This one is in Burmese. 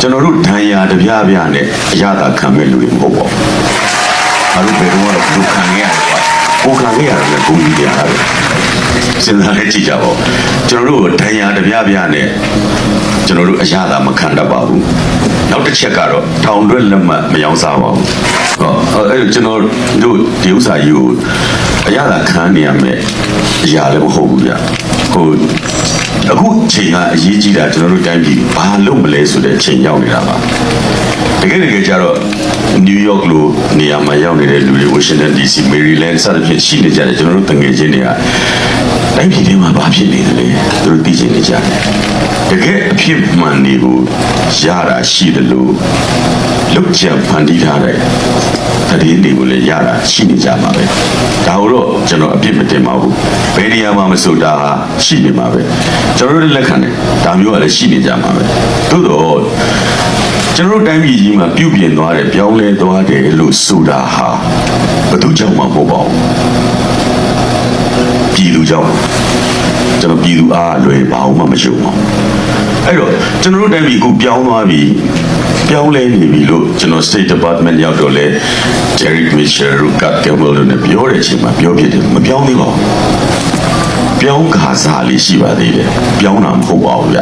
ကျွန်တော်တို့ဒဏ်ရာတပြားပြားနဲ့အရသာခံမဲ့လူတွေမဟုတ်ပါဘူး။အားလုံးဘယ်တော့မှလူခံခဲ့ရတယ်ကွာ။ကိုခံခဲ့ရတယ်လည်းကိုကြီးတရားပဲ။စဉ်းစားကြည့်ကြပါဦး။ကျွန်တော်တို့ဒဏ်ရာတပြားပြားနဲ့ကျွန်တော်တို့အရသာမခံတတ်ပါဘူး။နောက်တစ်ချက်ကတော့ထောင်တွက်လက်မှတ်မယောင်းစားပါဘူး။အဲ့ကျွန်တော်တို့ဒီဥစ္စာကြီးကိုအရသာခံနေရမယ်အရာလည်းမဟုတ်ဘူးဗျ။အခုချိန်ကအရေးကြီးတာကျွန်တော်တို့တိုင်းပြည်ဘာလုပ်မလဲဆိုတဲ့ချိန်ရောက်နေတာပါတကယ်ကြတော့နယူးယောက်လိုနေရာမှာရောက်နေတဲ့လူတွေဝါရှင်တန် DC မေရီလန်းစသဖြင့်ရှိနေကြတယ်ကျွန်တော်တို့တငယ်ချင်းတွေကတိုင်းပြည်ထဲမှာဘာဖြစ်နေတယ်လဲသူတို့သိချင်နေကြတယ်တကယ်အဖြစ်မှန်တွေကိုရတာရှိတယ်လို့လုတ်ချဖန်တီးထားတဲ့တည်င်းတွေကိုလည်းရတာရှိနေကြမှာပဲဒါတော့ကျွန်တော်အပြစ်မတင်ပါဘူးဘယ်နေရာမှာမဆိုတာရှိနေမှာပဲကျွန်တော်တို့လက်ခံတယ်ဒါမျိုးကလည်းရှိနေကြမှာပဲသို့တော့ကျွန်တော်တို့တိုင်းပြည်ကြီးမှာပြုပြင်သွားတယ်ပြောင်းလဲသွားတယ်လို့ဆိုတာဟာဘယ်သူကြောင့်မှမဟုတ်ပါဘူးပြည်သူကြောင့်ကျွန်တော်ပြည်သူအားလွယ်ပါအောင်မှမရှုံပါဘူးအဲ့တော့ကျွန်တော်တို့တိုင်းပြည်ကိုပြောင်းသွားပြီပြောင်းလဲနေပြီလို့ကျွန်တော် State Department ရောက်တော့လဲ Jerry Mitchell တို့ကကမလို့နဲ့ပြောတဲ့အချိန်မှာပြောဖြစ်တယ်မပြောင်းသေးပါဘူးပြောင်းခါစားလေးရှိပါသေးတယ်ပြောင်းတာမဟုတ်ပါဘူးဗျ